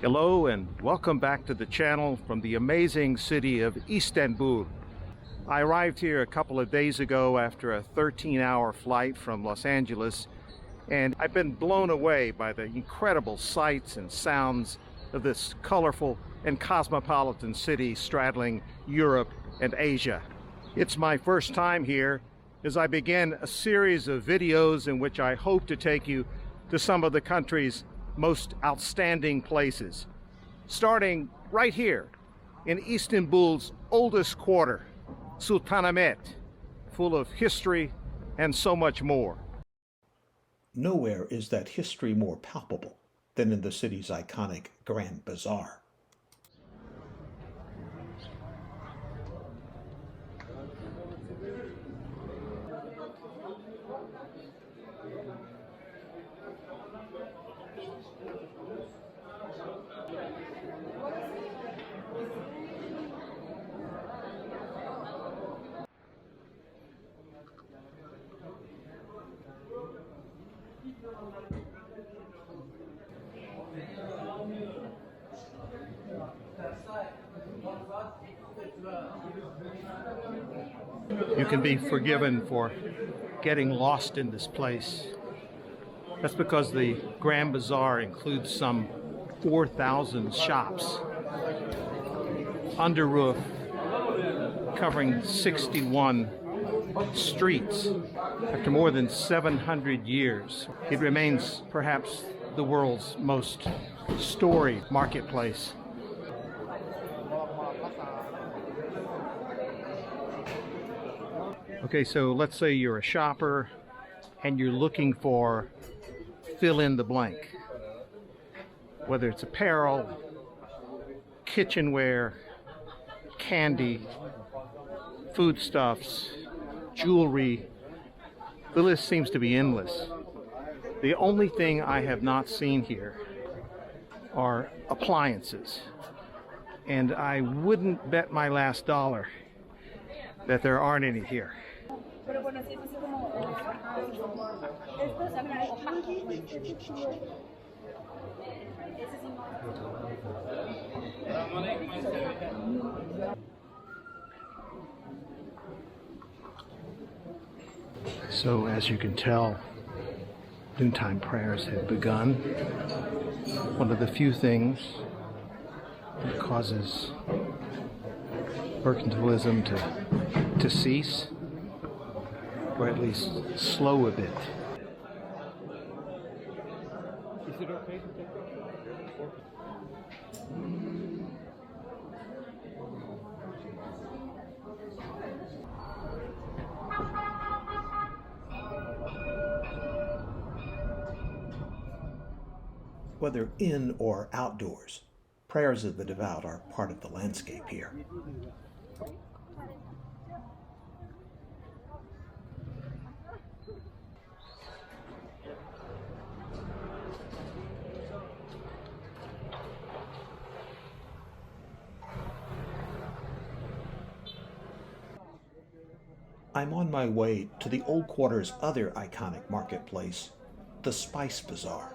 Hello and welcome back to the channel from the amazing city of Istanbul. I arrived here a couple of days ago after a 13-hour flight from Los Angeles, and I've been blown away by the incredible sights and sounds of this colorful and cosmopolitan city straddling Europe and Asia. It's my first time here as I begin a series of videos in which I hope to take you to some of the country's most outstanding places, starting right here in Istanbul's oldest quarter, Sultanahmet, full of history and so much more. Nowhere is that history more palpable than in the city's iconic Grand Bazaar. You can be forgiven for getting lost in this place. That's because the Grand Bazaar includes some 4,000 shops, under roof, covering 61 streets. After more than 700 years, it remains perhaps the world's most storied marketplace. Okay, so let's say you're a shopper and you're looking for fill in the blank. Whether it's apparel, kitchenware, candy, foodstuffs, jewelry, the list seems to be endless. The only thing I have not seen here are appliances, and I wouldn't bet my last dollar that there aren't any here. So as you can tell, noontime prayers have begun. One of the few things that causes mercantilism to cease, or at least slow a bit. Is it okay to take Whether in or outdoors, prayers of the devout are part of the landscape here. I'm on my way to the Old Quarter's other iconic marketplace, the Spice Bazaar.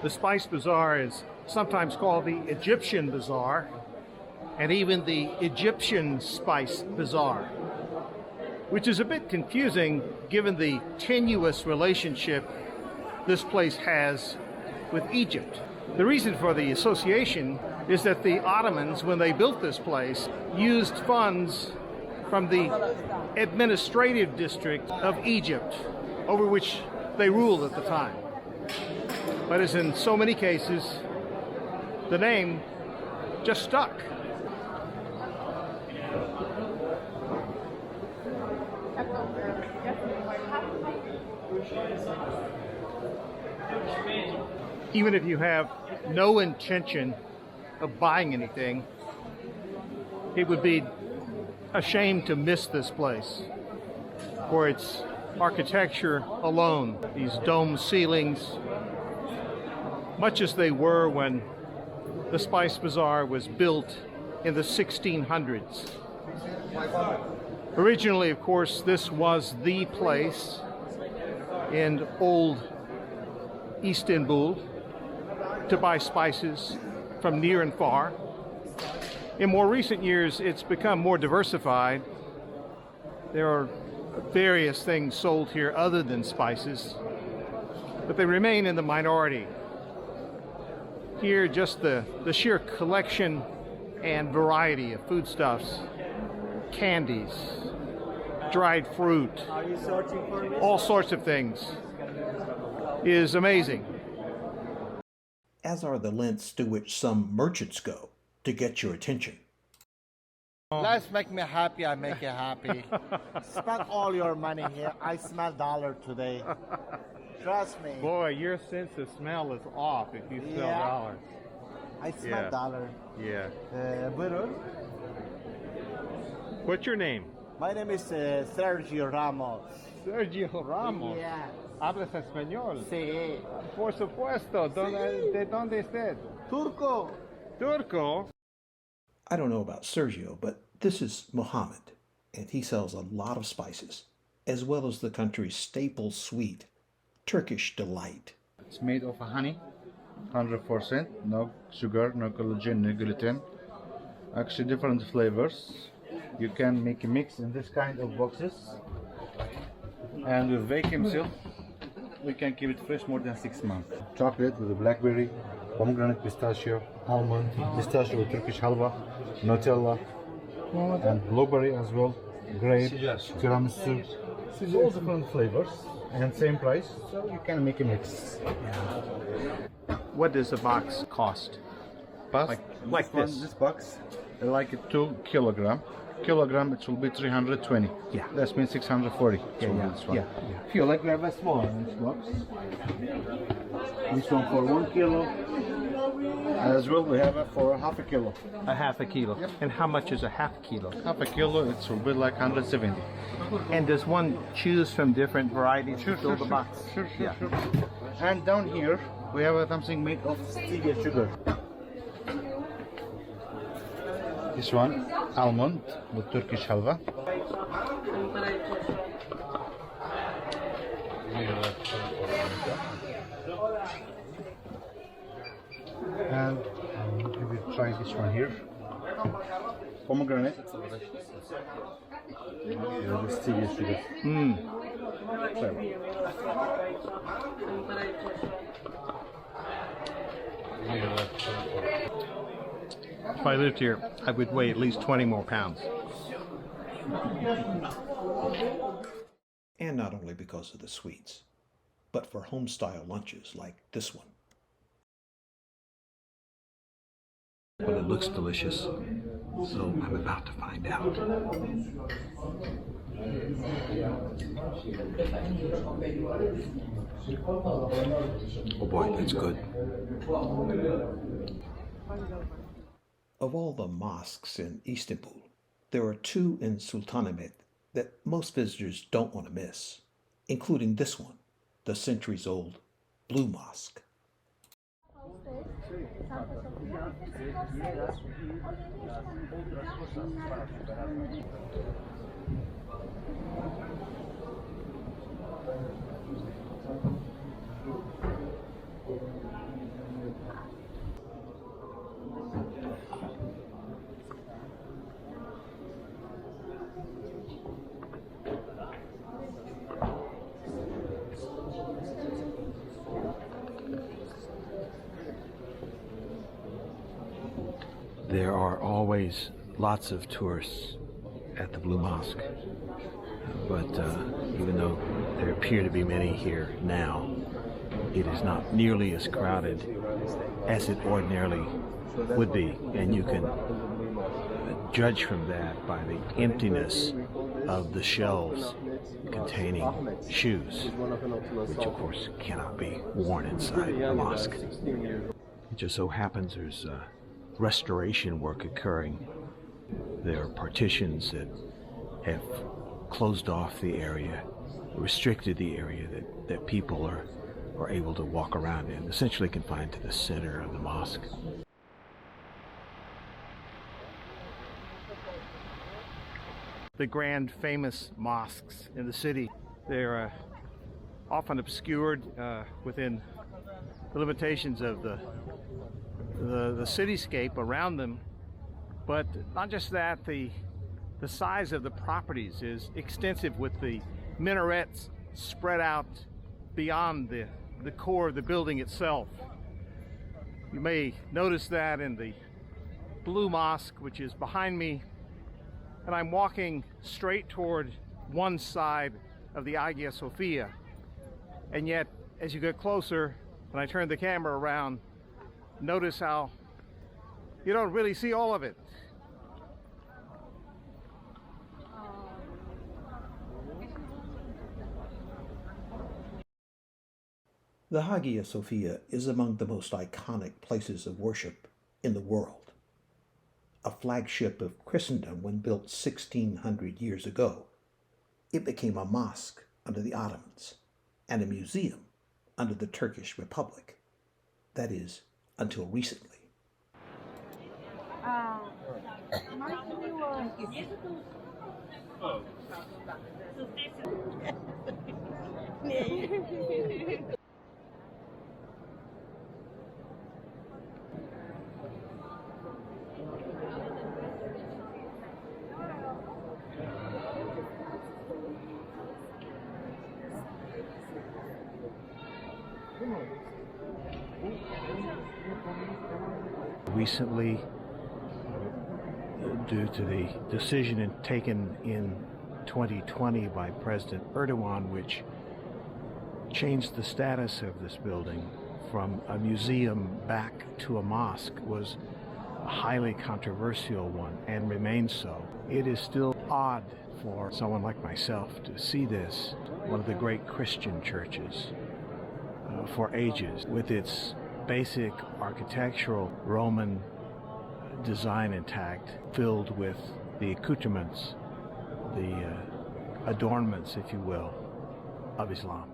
The Spice Bazaar is sometimes called the Egyptian Bazaar, and even the Egyptian Spice Bazaar, which is a bit confusing given the tenuous relationship this place has with Egypt. The reason for the association is that the Ottomans, when they built this place, used funds from the administrative district of Egypt, over which they ruled at the time. But as in so many cases, the name just stuck. Even if you have no intention of buying anything, it would be a shame to miss this place for its architecture alone. These dome ceilings, much as they were when the Spice Bazaar was built in the 1600s. Originally, of course, this was the place in old Istanbul to buy spices from near and far. In more recent years, it's become more diversified. There are various things sold here other than spices, but they remain in the minority. Here, just the sheer collection and variety of foodstuffs, candies, dried fruit, all sorts of things is amazing. As are the lengths to which some merchants go to get your attention. Let's make me happy, I make you happy. Spend all your money here. I smell dollar today. Trust me. Boy, your sense of smell is off if you smell dollars. I smell dollar. Yeah. Buyurun. What's your name? My name is Sergio Ramos. Sergio Ramos. Yeah. ¿Hablas español? Sí. Por supuesto. ¿De dónde usted? Turco. Turco? I don't know about Sergio, but this is Mohammed, and he sells a lot of spices, as well as the country's staple sweet, Turkish delight. It's made of honey, 100%, no sugar, no collagen, no gluten. Actually different flavors. You can make a mix in this kind of boxes. And with vacuum seal, we can keep it fresh more than 6 months. Chocolate with a blackberry, pomegranate, pistachio, almond, pistachio with Turkish halwa, Nutella, and blueberry as well, grape, tiramisu. All different flavors and same price, so you can make a mix. What does a box cost? Like this? This box, like 2 kilogram. Kilogram, it will be 320. Yeah. That means 640. Yeah. If you like, we have a smaller box. This one for 1 kilo. As well, we have it for half a kilo. A half a kilo. Yep. And how much is a half kilo? Half a kilo, it will be like 170. And does one choose from different varieties to fill the box? Sure. Yeah. And down here, we have something made of stevia sugar. This one, almond with Turkish halwa. And we will try this one here. Pomegranate. Yeah, the stevia sugar. If I lived here, I would weigh at least 20 more pounds. And not only because of the sweets, but for home-style lunches like this one. Well, it looks delicious, so I'm about to find out. Oh boy, that's good. Of all the mosques in Istanbul, there are 2 in Sultanahmet that most visitors don't want to miss, including this one, the centuries-old Blue Mosque. There are always lots of tourists at the Blue Mosque, but even though there appear to be many here now, it is not nearly as crowded as it ordinarily would be, and you can judge from that by the emptiness of the shelves containing shoes, which of course cannot be worn inside the mosque. It just so happens there's restoration work occurring. There are partitions that have closed off the area, restricted the area that people are able to walk around in, essentially confined to the center of the mosque. the grand famous mosques in the city. They're often obscured within the limitations of the cityscape around them. But not just that, the size of the properties is extensive, with the minarets spread out beyond the core of the building itself. You may notice that in the Blue Mosque, which is behind me, and I'm walking straight toward one side of the Hagia Sophia. And yet, as you get closer, when I turn the camera around, notice how you don't really see all of it. The Hagia Sophia is among the most iconic places of worship in the world. A flagship of Christendom when built 1600 years ago, it became a mosque under the Ottomans and a museum under the Turkish Republic. That is, until recently. Recently, due to the decision taken in 2020 by President Erdogan, which changed the status of this building from a museum back to a mosque, was a highly controversial one and remains so. It is still odd for someone like myself to see this, one of the great Christian churches for ages, with its basic architectural Roman design intact, filled with the accoutrements, the adornments, if you will, of Islam.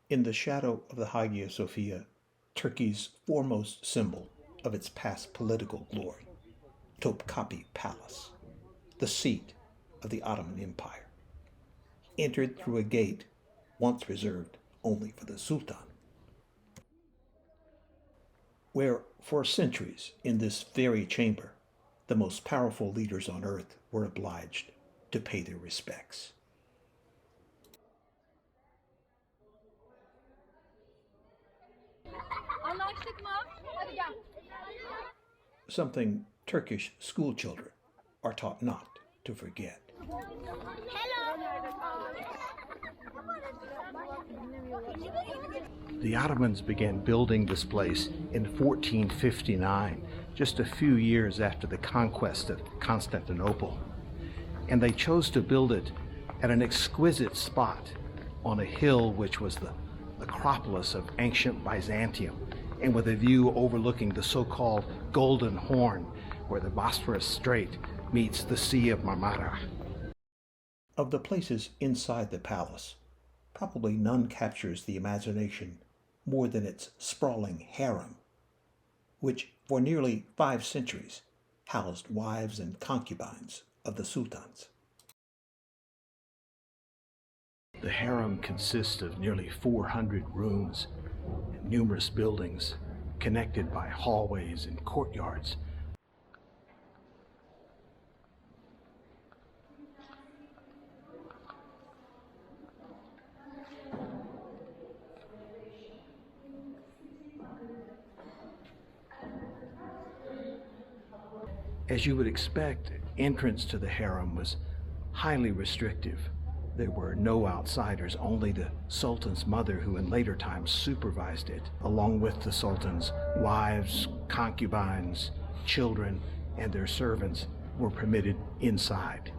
In the shadow of the Hagia Sophia, Turkey's foremost symbol of its past political glory, Topkapi Palace, the seat of the Ottoman Empire, entered through a gate once reserved only for the Sultan, where for centuries in this very chamber, the most powerful leaders on earth were obliged to pay their respects. Something Turkish schoolchildren are taught not to forget. The Ottomans began building this place in 1459, just a few years after the conquest of Constantinople. And they chose to build it at an exquisite spot on a hill which was the Acropolis of ancient Byzantium, and with a view overlooking the so-called Golden Horn, where the Bosphorus Strait meets the Sea of Marmara. Of the places inside the palace, probably none captures the imagination more than its sprawling harem, which for nearly 5 centuries housed wives and concubines of the sultans. The harem consists of nearly 400 rooms and numerous buildings connected by hallways and courtyards. As you would expect, entrance to the harem was highly restrictive. There were no outsiders, only the Sultan's mother, who in later times supervised it, along with the Sultan's wives, concubines, children, and their servants were permitted inside.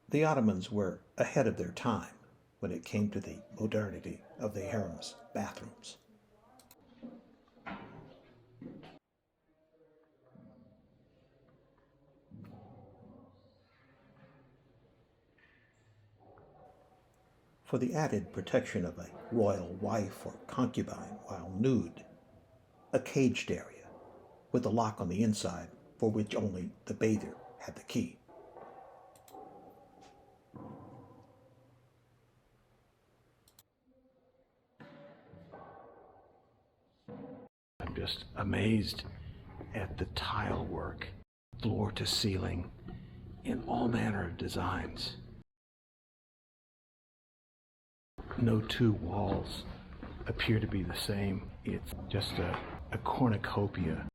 The Ottomans were ahead of their time when it came to the modernity of the harem's bathrooms. For the added protection of a royal wife or concubine while nude, a caged area with a lock on the inside for which only the bather had the key. I'm just amazed at the tile work, floor to ceiling, in all manner of designs. No two walls appear to be the same. It's just a cornucopia.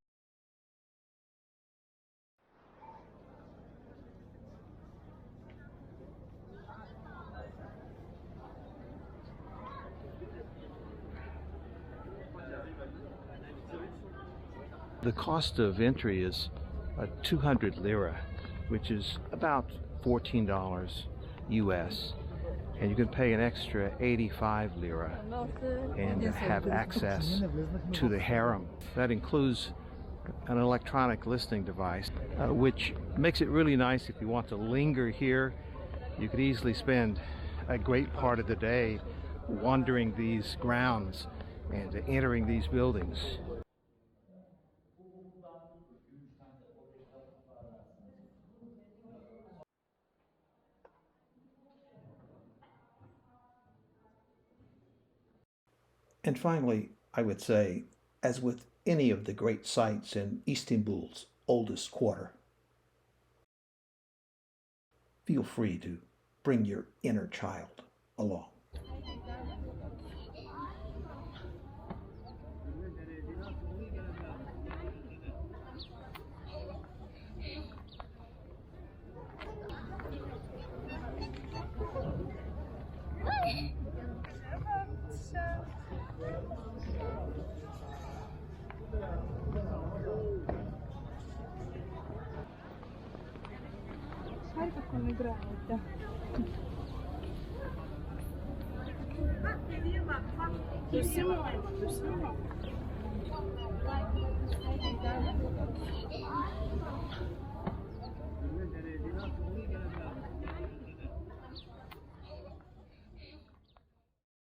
The cost of entry is 200 lira, which is about $14 US. And you can pay an extra 85 lira and have access to the harem. That includes an electronic listening device, which makes it really nice if you want to linger here. You could easily spend a great part of the day wandering these grounds and entering these buildings. And finally, I would say, as with any of the great sites in Istanbul's oldest quarter, feel free to bring your inner child along.